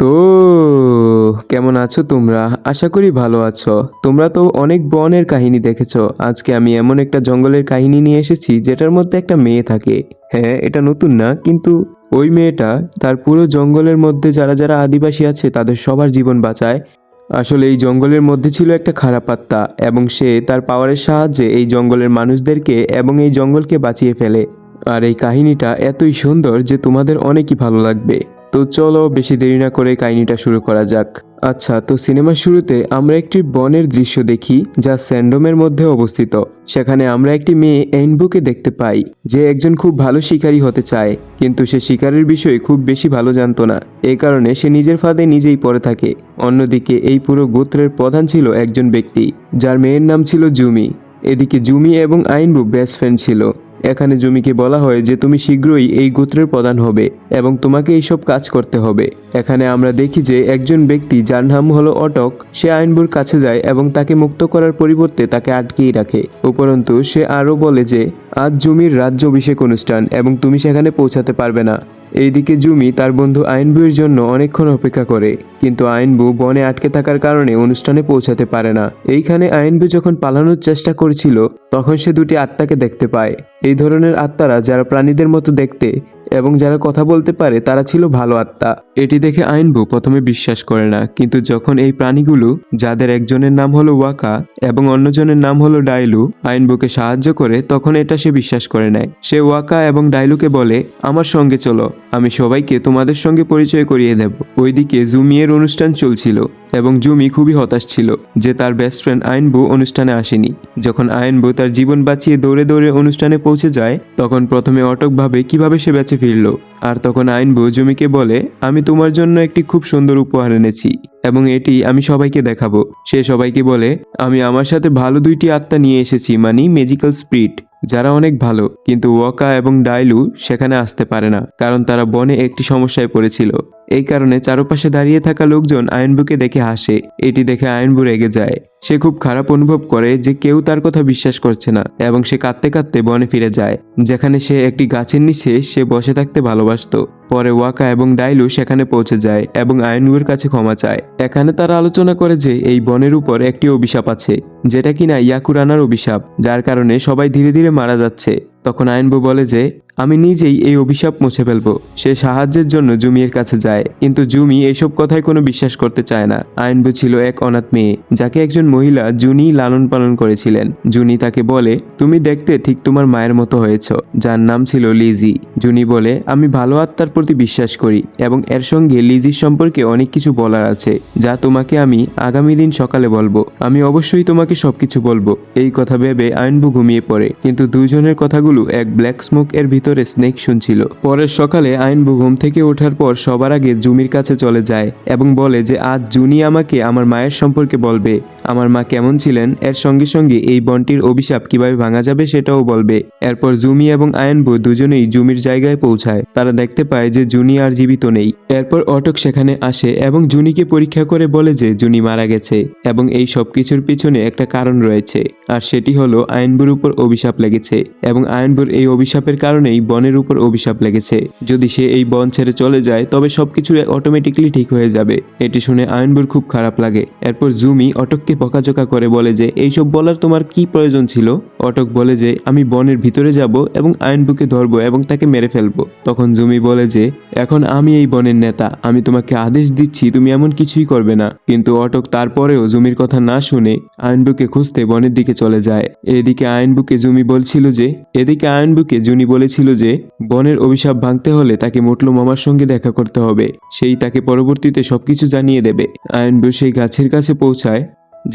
তো কেমন আছো তোমরা? আশা করি ভালো আছো। তোমরা তো অনেক বনের কাহিনী দেখেছো। আজকে আমি এমন একটা জঙ্গলের কাহিনী নিয়ে এসেছি যেটার মধ্যে একটা মেয়ে থাকে। হ্যাঁ, এটা নতুন না, কিন্তু ওই মেয়েটা তার পুরো জঙ্গলের মধ্যে যারা যারা আদিবাসী আছে তাদের সবার জীবন বাঁচায়। আসলে এই জঙ্গলের মধ্যে ছিল একটা খারাপ আত্মা এবং সে তার পাওয়ারের সাহায্যে এই জঙ্গলের মানুষদেরকে এবং এই জঙ্গলকে বাঁচিয়ে ফেলে। আর এই কাহিনীটা এতই সুন্দর যে তোমাদের অনেকই ভালো লাগবে। তো চলো বেশি দেরি না করে কাহিনীটা শুরু করা যাক। আচ্ছা, তো সিনেমার শুরুতে আমরা একটি বনের দৃশ্য দেখি যা স্যান্ডোমের মধ্যে অবস্থিত। সেখানে আমরা একটি মেয়ে এনবুকে দেখতে পাই, যে একজন খুব ভালো শিকারী হতে চায়, কিন্তু সে শিকারের বিষয়ে খুব বেশি ভালো জানতো না। এই কারণে সে নিজের ফাঁদে নিজেই পড়ে থাকে। অন্যদিকে এই পুরো গোত্রের প্রধান ছিল একজন ব্যক্তি যার মেয়ের নাম ছিল জুমি। এদিকে জুমি এবং আইনবু বেস্ট ফ্রেন্ড ছিল। এখানে জুমিকে বলা হয় যে তুমি শীঘ্রই এই গোত্রের প্রধান হবে এবং তোমাকে এইসব কাজ করতে হবে। এখানে আমরা দেখি যে একজন ব্যক্তি যার নাম হলো অটক, সে আইনবুর কাছে যায় এবং তাকে মুক্ত করার পরিবর্তে তাকে আটকেই রাখে। উপরন্তু সে আরও বলে যে আজ জুমির রাজ্য অভিষেক অনুষ্ঠান এবং তুমি সেখানে পৌঁছাতে পারবে না। এইদিকে জুমি তার বন্ধু আইনবুয়ের জন্য অনেকক্ষণ অপেক্ষা করে, কিন্তু আইনবু বনে আটকে থাকার কারণে অনুষ্ঠানে পৌঁছাতে পারে না। এইখানে আইনবু যখন পালানোর চেষ্টা করেছিল তখন সে দুটি আত্মাকে দেখতে পায়। এই ধরনের আত্মারা যারা প্রাণীদের মতো দেখতে এবং যারা কথা বলতে পারে তারা ছিল ভালো আত্মা। এটি দেখে আইনবু প্রথমে বিশ্বাস করে না, কিন্তু যখন এই প্রাণীগুলো, যাদের একজনের নাম হলো ওয়াকা এবং অন্যজনের নাম হলো ডাইলু, আইনবুকে সাহায্য করে, তখন এটা সে বিশ্বাস করে নেয়। সে ওয়াকা এবং ডাইলুকে বলে, আমার সঙ্গে চলো, আমি সবাইকে তোমাদের সঙ্গে পরিচয় করিয়ে দেব। ওইদিকে জুমিয়ের অনুষ্ঠান চলছিল এবং জুমি খুবই হতাশ ছিল যে তার বেস্ট ফ্রেন্ড আইনবু অনুষ্ঠানে আসেনি। যখন আইনবু তার জীবন বাঁচিয়ে দৌড়ে দৌড়ে অনুষ্ঠানে পৌঁছে যায়, তখন প্রথমে অটক ভাবে কিভাবে সে বেঁচে ফিরল। আর তখন আইনবু জুমিকে বলে, আমি তোমার জন্য একটি খুব সুন্দর উপহার এনেছি এবং এটি আমি সবাইকে দেখাবো। সে সবাইকে বলে, আমি আমার সাথে ভালো দুইটি আত্মা নিয়ে এসেছি, মানে ম্যাজিক্যাল স্পিরিট, যারা অনেক ভালো। কিন্তু ওয়াকা এবং ডাইলু সেখানে আসতে পারে না, কারণ তারা বনে একটি সমস্যায় পড়েছিল। এই কারণে চারপাশে দাঁড়িয়ে থাকা লোকজন আইনবুকে দেখে হাসে। এটি দেখে আইনবু রেগে যায়। সে খুব খারাপ অনুভব করে যে কেউ তার কথা বিশ্বাস করছে না এবং সে কাঁদতে কাঁদতে বনে ফিরে যায়, যেখানে সে একটি গাছের নিচে সে বসে থাকতে ভালোবাসতো। পরে ওয়াকা এবং ডাইলু সেখানে পৌঁছে যায় এবং আইনবুর কাছে ক্ষমা চায়। এখানে তারা আলোচনা করে যে এই বনের উপর একটি অভিশাপ আছে, যেটা কিনা ইয়াকুরানার অভিশাপ, যার কারণে সবাই ধীরে ধীরে মারা যাচ্ছে। তখন আইনবু বলে যে আমি নিজেই এই অভিশাপ মুছে ফেলবো। সে সাহায্যের জন্য জুমিয়ের কাছে যায়, কিন্তু জুমি এইসব কথায় কোনো বিশ্বাস করতে চায় না। আইনবু ছিল এক অনাথ মেয়ে, যাকে একজন মহিলা জুনি লালন পালন করেছিলেন। জুনি তাকে বলে, তুমি দেখতে ঠিক তোমার মায়ের মতো হয়েছ, যার নাম ছিল লিজি। জুনি বলে, আমি ভালো আত্মার প্রতি বিশ্বাস করি এবং এর সঙ্গে লিজির সম্পর্কে অনেক কিছু বলার আছে, যা তোমাকে আমি আগামী দিন সকালে বলবো। আমি অবশ্যই তোমাকে সবকিছু বলবো। এই কথা ভেবে আইনবু ঘুমিয়ে পড়ে, কিন্তু দুজনের কথাগুলো এক ব্ল্যাক স্মোক এর ভিতরে স্নেক শুনছিল। পরের সকালে আইনবু ঘুম থেকে ওঠার পর সবার আগে জুমির কাছে চলে যায় এবং বলে যে আজ জুনি আমাকে আমার মায়ের সম্পর্কে বলবে, আমার মা কেমন ছিলেন, এর সঙ্গে সঙ্গে এই বনটির অভিশাপ কিভাবে ভাঙা যাবে সেটাও বলবে। এরপর জুমি এবং আইনবু দুজনেই জুমির জায়গায় পৌঁছায়। তারা দেখতে পায় যে জুনি আর জীবিত নেই। এরপর অটক সেখানে আসে এবং জুনিকে পরীক্ষা করে বলে যে জুনি মারা গেছে এবং এই সব কিছুর পিছনে একটা কারণ রয়েছে, আর সেটি হলো আইনবুর উপর অভিশাপ লেগেছে এবং আইনবুর এই অভিশাপের কারণেই বনের উপর অভিশাপ লেগেছে। যদি সে এই বন ছেড়ে চলে যায় তবে সবকিছু অটোমেটিক্যালি ঠিক হয়ে যাবে। এটি শুনে আইনবুর খুব খারাপ লাগে। এরপর জুমি অটককে বকাঝকা করে বলে যে এইসব বলার তোমার কি প্রয়োজন ছিল। অটক বলে যে আমি বনের ভিতরে যাব এবং আইনবুকে ধরবো এবং তাকে মেরে ফেলবো। তখন জুমি বলে যে এখন আমি এই বনের নেতা, আমি তোমাকে আদেশ দিচ্ছি তুমি এমন কিছুই করবে না। কিন্তু অটক তারপরেও জুমির কথা না শুনে আইনবুকে খুঁজতে বনের দিকে চলে যায়। এদিকে আইনবুকে জুনি বলেছিল যে বনের অভিশাপ ভাঙতে হলে তাকে মোটলো মামার সঙ্গে দেখা করতে হবে, সেই তাকে পরবর্তীতে সবকিছু জানিয়ে দেবে। আইনবু সেই গাছের কাছে পৌঁছায়,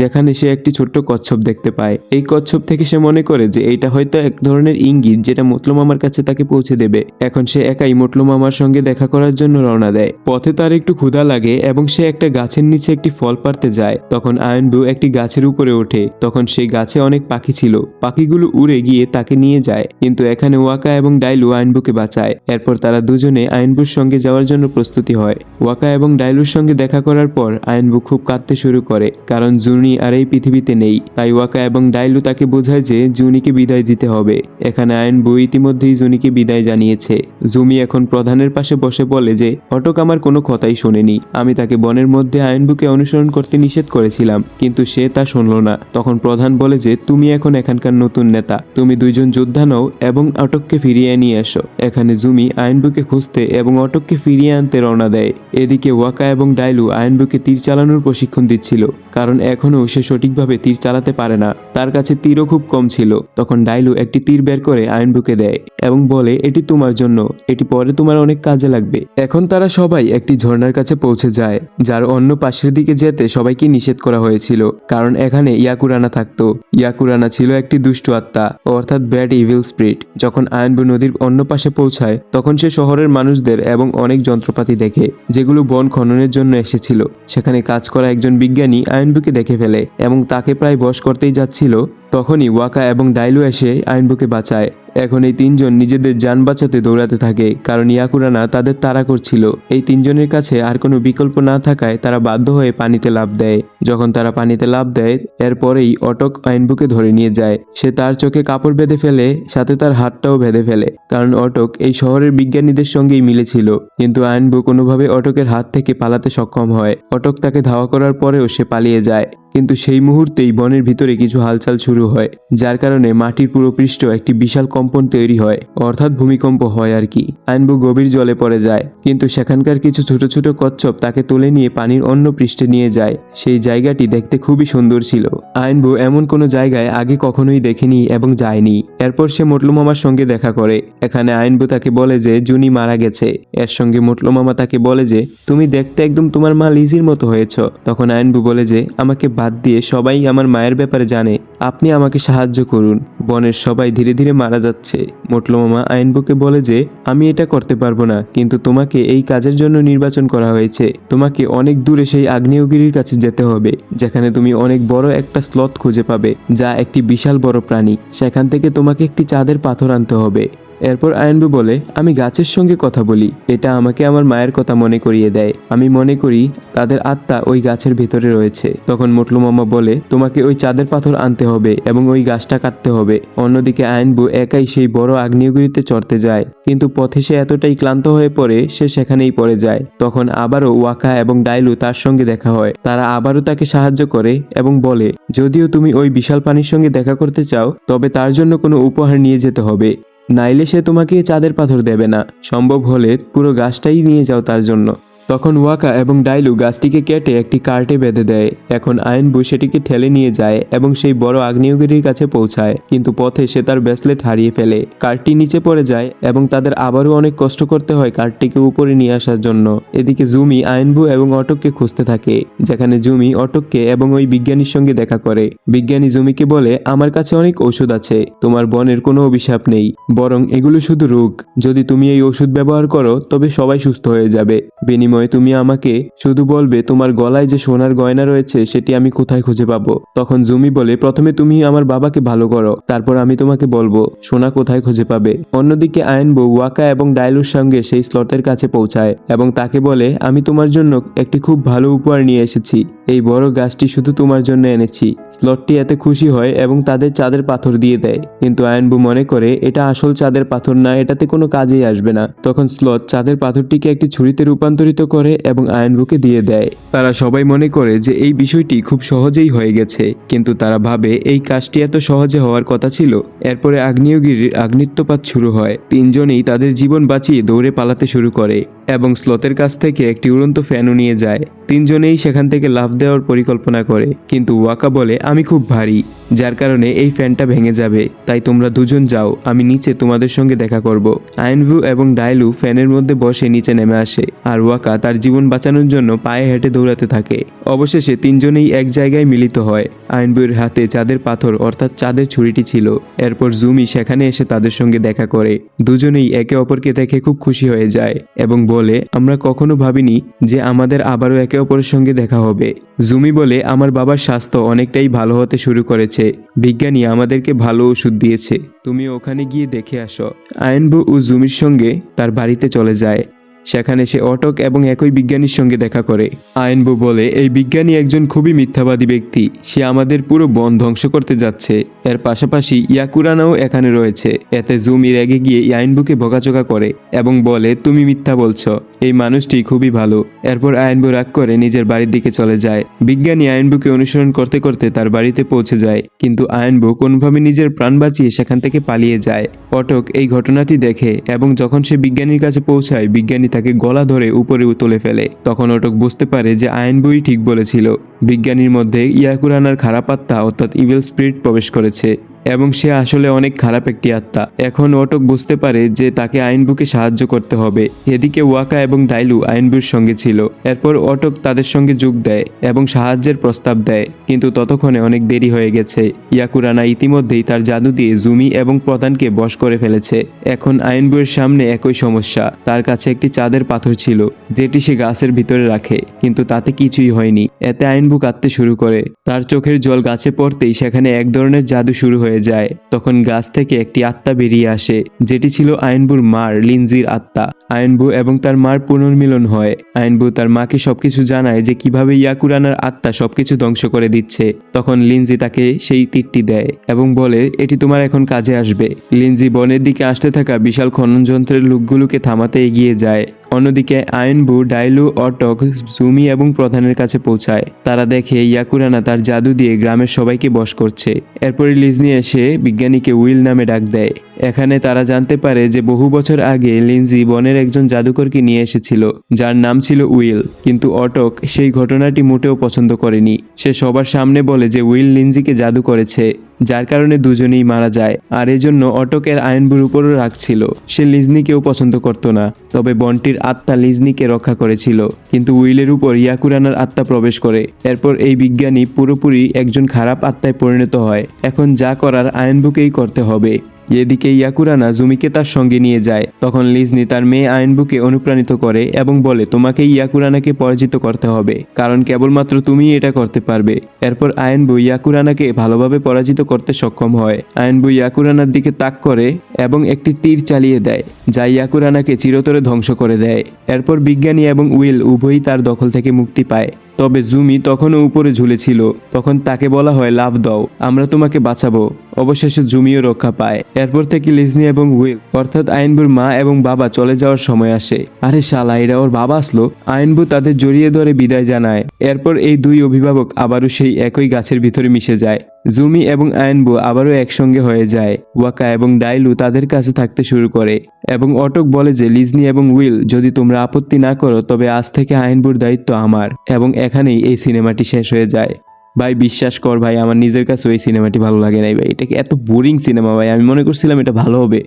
যেখানে সে একটি ছোট্ট কচ্ছপ দেখতে পায়। এই কচ্ছপ থেকে সে মনে করে যে এইটা হয়তো এক ধরনের ইঙ্গিত যেটা মোটলো মামার কাছে তাকে পৌঁছে দেবে। এখন সে একাই মোটলো মামার সঙ্গে দেখা করার জন্য রওনা দেয়। পথে তার একটু ক্ষুধা লাগে এবং সে একটা গাছের নিচে একটি ফল পাড়তে যায়। তখন আইনবু একটি গাছের উপরে ওঠে। তখন সেই গাছে অনেক পাখি ছিল। পাখিগুলো উড়ে গিয়ে তাকে নিয়ে যায়, কিন্তু এখানে ওয়াকা এবং ডাইলু আইনবুকে বাঁচায়। এরপর তারা দুজনে আইনবুর সঙ্গে যাওয়ার জন্য প্রস্তুতি হয়। ওয়াকা এবং ডাইলুর সঙ্গে দেখা করার পর আইনবু খুব কাঁদতে শুরু করে, কারণ জুনি আর এই পৃথিবীতে নেই। তাই ওয়াকা এবং ডাইলু তাকে বোঝায় যে জুনিকে বিদায় দিতে হবে। এখানে আয়নবু ইতিমধ্যেই জুনিকে বিদায় জানিয়েছে। জুমি এখন প্রধানের পাশে বসে বলে যে অটক আমার কোনো কথাই শোনেনি। আমি তাকে বনের মধ্যে আয়নবুকে অনুসরণ করতে নিষেধ করেছিলাম, কিন্তু সে তা শুনল না। তখন প্রধান বলে যে তুমি এখন এখানকার নতুন নেতা, তুমি দুইজন যোদ্ধা নও এবং অটককে ফিরিয়ে নিয়ে এসো। এখানে জুমি আয়নবুকে খুঁজতে এবং অটককে ফিরিয়ে আনতে রওনা দেয়। এদিকে ওয়াকা এবং ডাইলু আয়নবুকে তীর চালানোর প্রশিক্ষণ দিচ্ছিল, কারণ এখনও সে সঠিকভাবে তীর চালাতে পারে না। তার কাছে তীরও খুব কম ছিল। তখন ডাইলু একটি তীর বের করে আয়নবুকে দেয় এবং বলে এটি তোমার জন্য, এটি পরে তোমার অনেক কাজে লাগবে। এখন তারা সবাই একটি ঝর্ণার কাছে পৌঁছে যায়, যার অন্য পাশের দিকে যেতে সবাইকে নিষেধ করা হয়েছিল, কারণ এখানে ইয়াকুরানা থাকতো। ইয়াকুরানা ছিল একটি দুষ্ট আত্মা, অর্থাৎ ব্যাড ইভিল স্পিরিট। যখন আয়নবু নদীর অন্য পাশে পৌঁছায় তখন সে শহরের মানুষদের এবং অনেক যন্ত্রপাতি দেখে যেগুলো বন খননের জন্য এসেছিল। সেখানে কাজ করা একজন বিজ্ঞানী আয়নবুকে দেখে ফেলে এবং তাকে প্রায় বশ করতেই যাচ্ছিল। তখনই ওয়াকা এবং ডাইলু এসে আয়নবুকে বাঁচায়। এখন এই তিনজন নিজেদের যান বাঁচাতে দৌড়াতে থাকে, কারণ ইয়াকুরানা তাদের তাড়া করছিল। এই তিনজনের কাছে আর কোনো বিকল্প না থাকায় তারা বাধ্য হয়ে পানিতে লাফ দেয়। যখন তারা পানিতে লাফ দেয় এরপরেই অটক আয়নবুকে ধরে নিয়ে যায়। সে তার চোখে কাপড় বেঁধে ফেলে, সাথে তার হাতটাও বেঁধে ফেলে, কারণ অটক এই শহরের বিজ্ঞানীদের সঙ্গেই মিলেছিল। কিন্তু আয়নবু কোনোভাবে অটকের হাত থেকে পালাতে সক্ষম হয়। অটক তাকে ধাওয়া করার পরেও সে পালিয়ে যায়। কিন্তু সেই মুহূর্তেই বনের ভিতরে কিছু হালচাল শুরু হয়, যার কারণে মাটির পুরো পৃষ্ঠ একটি বিশাল কম্পন তৈরি হয়, অর্থাৎ ভূমিকম্প হয় আর কি। আয়নবু গভীর জলে পড়ে যায়, কিন্তু সেখানকার কিছু ছোট ছোট কচ্ছপ তাকে তুলে নিয়ে পানির অন্য পৃষ্ঠে নিয়ে যায়। সেই জায়গাটি দেখতে খুবই সুন্দর ছিল। আয়নবু এমন কোনো জায়গায় আগে কখনোই দেখেনি এবং যায়নি। এরপর সে মোটলু মামার সঙ্গে দেখা করে। এখানে আয়নবু তাকে বলে যে জুনি মারা গেছে। এর সঙ্গে মোটলু মামা তাকে বলে যে তুমি দেখতে একদম তোমার মা লিজির মতো হয়েছ। তখন আয়নবু বলে যে আমাকে বাদ দিয়ে সবাই আমার মায়ের ব্যাপারে জানে, আপনি আমাকে সাহায্য করুন, বনের সবাই ধীরে ধীরে মারা যাচ্ছে। মোটলু মামা আয়নবুকে বলে যে আমি এটা করতে পারবো না, কিন্তু তোমাকে এই কাজের জন্য নির্বাচন করা হয়েছে। তোমাকে অনেক দূরে সেই আগ্নেয়গিরির কাছে যেতে হবে, যেখানে তুমি অনেক বড় একটা স্লথ খুঁজে পাবে, যা একটি বিশাল বড় প্রাণী। সেখান থেকে তোমাকে একটি চাঁদের পাথর আনতে হবে। এরপর আয়নবু বলে আমি গাছের সঙ্গে কথা বলি, এটা আমাকে আমার মায়ের কথা মনে করিয়ে দেয়। আমি মনে করি তাদের আত্মা ওই গাছের ভেতরে রয়েছে। তখন মোটলু মামা বলে তোমাকে ওই চাঁদের পাথর আনতে হবে এবং ওই গাছটা কাটতে হবে। অন্যদিকে আয়নবু একাই সেই বড় আগ্নেয়গিরিতে চড়তে যায়, কিন্তু পথে সে এতটাই ক্লান্ত হয়ে পড়ে সে সেখানেই পড়ে যায়। তখন আবারও ওয়াকা এবং ডাইলু তার সঙ্গে দেখা হয়। তারা আবারও তাকে সাহায্য করে এবং বলে যদিও তুমি ওই বিশাল প্রাণীর সঙ্গে দেখা করতে চাও, তবে তার জন্য কোনো উপহার নিয়ে যেতে হবে, নাইলে সে তোমাকে চাঁদের পাথর দেবে না। সম্ভব হলে পুরো গাছটাই নিয়ে যাও তার জন্য। তখন ওয়াকা এবং ডাইলু গাছটিকে কেটে একটি কার্টে বেঁধে দেয়। এখন আয়নবু সেটিকে ঠেলে নিয়ে যায় এবং সেই বড় আগ্নেয়গিরির কাছে পৌঁছায়, কিন্তু পথে সে তার ব্রেসলেট হারিয়ে ফেলে। কার্টটি নিচে পড়ে যায় এবং তাদের আবারও অনেক কষ্ট করতে হয় কার্টটিকে উপরে নিয়ে আসার জন্য। এদিকে জুমি আয়নবু এবং অটককে খুঁজতে থাকে, যেখানে জুমি অটককে এবং ওই বিজ্ঞানীর সঙ্গে দেখা করে। বিজ্ঞানী জুমিকে বলে আমার কাছে অনেক ওষুধ আছে, তোমার বনের কোনো অভিশাপ নেই, বরং এগুলো শুধু রোগ। যদি তুমি এই ওষুধ ব্যবহার করো তবে সবাই সুস্থ হয়ে যাবে। বিনিময়ে তুমি আমাকে শুধু বলবে তোমার গলায় যে সোনার গয়না রয়েছে সেটি আমি কোথায় খুঁজে পাবো। তখন জুমি বলে প্রথমে তুমি আমার বাবাকে ভালো করো, তারপর আমি তোমাকে বলবো সোনা কোথায় খুঁজে পাবে। অন্যদিকে আয়নবু ওয়াকা এবং ডাইলুর সঙ্গে সেই স্লটের কাছে পৌঁছায় এবং তাকে বলে আমি তোমার জন্য একটি খুব ভালো উপহার নিয়ে এসেছি, এই বড় গাছটি শুধু তোমার জন্য এনেছি। স্লটটি এতে খুশি হয় এবং তাদের চাঁদের পাথর দিয়ে দেয়, কিন্তু আয়নবু মনে করে এটা আসল চাঁদের পাথর না, এটাতে কোনো কাজেই আসবে না। তখন স্লট চাঁদের পাথরটিকে একটি ছুরিতে রূপান্তরিত করে এবং আয়নবুকে দিয়ে দেয়। তারা সবাই মনে করে যে এই বিষয়টি খুব সহজেই হয়ে গেছে, কিন্তু তারা ভাবে এই কাজটি এত সহজে হওয়ার কথা ছিল। এরপরে আগ্নেয়গিরির আগ্নিত্যপাত শুরু হয়। তিনজনেই তাদের জীবন বাঁচিয়ে দৌড়ে পালাতে শুরু করে এবং স্লটের কাছ থেকে একটি উড়ন্ত ফ্যানও নিয়ে যায়। তিনজনেই সেখান থেকে লাফ দেওয়ার পরিকল্পনা করে, কিন্তু ওয়াকা বলে আমি খুব ভারী, যার কারণে এই ফ্যানটা ভেঙে যাবে, তাই তোমরা দুজন যাও, আমি নিচে তোমাদের সঙ্গে দেখা করব। আয়নবু এবং ডাইলু ফ্যানের মধ্যে বসে নিচে নেমে আসে, আর ওয়াকা তার জীবন বাঁচানোর জন্য পায়ে হেঁটে দৌড়াতে থাকে। অবশেষে তিনজনেই এক জায়গায় মিলিত হয়। আয়নবুর হাতে চাঁদের পাথর অর্থাৎ চাঁদের ছুরিটি ছিল। এরপর জুমি সেখানে এসে তাদের সঙ্গে দেখা করে। দুজনেই একে অপরকে দেখে খুব খুশি হয়ে যায় এবং বলে আমরা কখনো ভাবিনি যে আমাদের আবারও একে অপরের সঙ্গে দেখা হবে। জুমি বলে আমার বাবার স্বাস্থ্য অনেকটাই ভালো হতে শুরু করেছে, বিজ্ঞানী আমাদেরকে ভালো ওষুধ দিয়েছে, তুমি ওখানে গিয়ে দেখে আসো। আয়নবু ও জুমির সঙ্গে তার বাড়িতে চলে যায়। সেখানে সে অটক এবং একই বিজ্ঞানীর সঙ্গে দেখা করে। আইনবু বলে এই বিজ্ঞানী একজন খুবই মিথ্যাবাদী ব্যক্তি, সে আমাদের পুরো বন ধ্বংস করতে যাচ্ছে। এর পাশাপাশি ইয়াকুরানাও এখানে রয়েছে। এতে জুমি রেগে গিয়ে আইনবুকে বকাচকা করে এবং বলে তুমি মিথ্যা বলছো, এই মানুষটি খুবই ভালো। এরপর আইনবু রাগ করে নিজের বাড়ির দিকে চলে যায়। বিজ্ঞানী আইনবুকে অনুসরণ করতে করতে তার বাড়িতে পৌঁছে যায়, কিন্তু আইনবু কোনোভাবে নিজের প্রাণ বাঁচিয়ে সেখান থেকে পালিয়ে যায়। অটক এই ঘটনাটি দেখে এবং যখন সে বিজ্ঞানীর কাছে পৌঁছায় বিজ্ঞানী তাকে গলা ধরে উপরে তুলে ফেলে। তখন অটক বুঝতে পারে যে আইনবুই ঠিক বলেছিল, বিজ্ঞানীর মধ্যে ইয়াকুরানার খারাপ আত্মা অর্থাৎ ইভিল স্পিরিট প্রবেশ করেছে এবং সে আসলে অনেক খারাপ একটি আত্মা। এখন অটক বুঝতে পারে যে তাকে আইনবুকে সাহায্য করতে হবে। এদিকে ওয়াকা এবং ডাইলু আইনবুর সঙ্গে ছিল। এরপর অটক তাদের সঙ্গে যোগ দেয় এবং সাহায্যের প্রস্তাব দেয়, কিন্তু ততক্ষণে অনেক দেরি হয়ে গেছে। ইয়াকুরানা ইতিমধ্যেই তার জাদু দিয়ে জুমি এবং প্রধানকে বশ করে ফেলেছে। এখন আইনবুয়ের সামনে একই সমস্যা, তার কাছে একটি চাঁদের পাথর ছিল যেটি সে গাছের ভিতরে রাখে, কিন্তু তাতে কিছুই হয়নি। এতে আইনবু কাঁদতে শুরু করে। তার চোখের জল গাছে পড়তেই সেখানে এক ধরনের জাদু শুরু হয়ে যায়। তখন গাছ থেকে একটি আত্মা বেরিয়ে আসে, যেটি ছিল আইনবুর মার লিনজির আত্মা। আইনবু এবং তার মার পুনর্মিলন হয়। আইনবু তার মাকে সবকিছু জানায় যে কিভাবে ইয়াকুরানার আত্মা সবকিছু ধ্বংস করে দিচ্ছে। তখন লিনজি তাকে সেই তীরটি দেয় এবং বলে এটি তোমার এখন কাজে আসবে। লিনজি বনের দিকে আসতে থাকা বিশাল খনন যন্ত্রের লোকগুলোকে থামাতে এগিয়ে যায়। অন্যদিকে আইনবু, ডাইলু, অটক, জুমি এবং প্রধানের কাছে পৌঁছায়। তারা দেখে ইয়াকুরানা তার জাদু দিয়ে গ্রামের সবাইকে বশ করছে। এরপরে লিজনি এসে বিজ্ঞানীকে উইল নামে ডাক দেয়। এখানে তারা জানতে পারে যে বহু বছর আগে লিনজি বনের একজন জাদুকরকে নিয়ে এসেছিল যার নাম ছিল উইল, কিন্তু অটক সেই ঘটনাটি মোটেও পছন্দ করেনি। সে সবার সামনে বলে যে উইল লিনজিকে জাদু করেছে, যার কারণে দুজনেই মারা যায়। আর এজন্য অটকের আইনবুর উপরও রাগ ছিল। সে লিজনিকেও পছন্দ করত না, তবে বনটির আত্মা লিজনিকে রক্ষা করেছিল, কিন্তু উইলের উপর ইয়াকুরানার আত্মা প্রবেশ করে। এরপর এই বিজ্ঞানী পুরোপুরি একজন খারাপ আত্মায় পরিণত হয়। এখন যা করার আইনবুকেই করতে হবে। এদিকে ইয়াকুরানা জুমিকে তার সঙ্গে নিয়ে যায়। তখন লিজনি তার মেয়ে আইনবুকে অনুপ্রাণিত করে এবং বলে তোমাকে ইয়াকুরানাকে পরাজিত করতে হবে, কারণ কেবলমাত্র তুমিই এটা করতে পারবে। এরপর আইনবু ইয়াকুরানাকে ভালোভাবে পরাজিত করতে সক্ষম হয়। আইনবু ইয়াকুরানার দিকে তাক করে এবং একটি তীর চালিয়ে দেয়, যা ইয়াকুরানাকে চিরতরে ধ্বংস করে দেয়। এরপর বিজ্ঞানী এবং উইল উভয়ই তার দখল থেকে মুক্তি পায়। তবে জুমি তখনও উপরে ঝুলেছিল। তখন তাকে বলা হয় লাফ দাও, আমরা তোমাকে বাঁচাবো। অবশেষে জুমিও রক্ষা পায়। এরপর থেকে লিজনি এবং উইল অর্থাৎ আইনবুর মা এবং বাবা চলে যাওয়ার সময় আসে। আরে শালা, এরা ওর বাবা আসলো। আইনবু তাদের জড়িয়ে ধরে বিদায় জানায়। এরপর এই দুই অভিভাবক আবারও সেই একই গাছের ভিতরে মিশে যায়। জুমি এবং আইনবু আবারও একসঙ্গে হয়ে যায়। ওয়াকা এবং ডাইলু তাদের কাছে থাকতে শুরু করে এবং অটক বলে যে লিজনি এবং উইল, যদি তোমরা আপত্তি না করো তবে আজ থেকে আইনবুর দায়িত্ব আমার। এবং এখানেই এই সিনেমাটি শেষ হয়ে যায়। ভাই বিশ্বাস কর ভাই, আমার নিজের কাছে ওই সিনেমাটি ভালো লাগে নাই ভাই। এটাকে এত বোরিং সিনেমা ভাই, আমি মনে করছিলাম এটা ভালো হবে।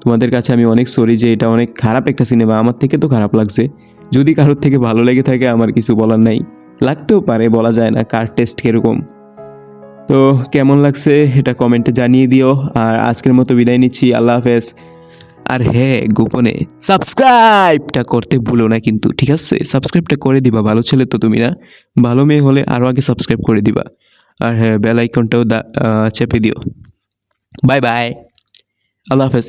তোমাদের কাছে আমি অনেক সরি যে এটা অনেক খারাপ একটা সিনেমা, আমার থেকে তো খারাপ লাগছে। যদি কারোর থেকে ভালো লেগে থাকে আমার কিছু বলার নাই, লাগতেও পারে, বলা যায় না কার টেস্ট কিরকম। তো কেমন লাগছে এটা কমেন্টে জানিয়ে দিও। আর আজকের মতো বিদায় নিচ্ছি, আল্লাহ হাফেজ। আর হ্যাঁ, গোপনে সাবস্ক্রাইবটা করতে ভুলো না কিন্তু, ঠিক আছে? সাবস্ক্রাইবটা করে দিবা, ভালো ছেলে তো তুমি না? ভালো মেয়ে হলে আরও আগে সাবস্ক্রাইব করে দিবা। আর হ্যাঁ, বেল আইকনটাও চেপে দিও। বাই বাই, আল্লাহ হাফেজ।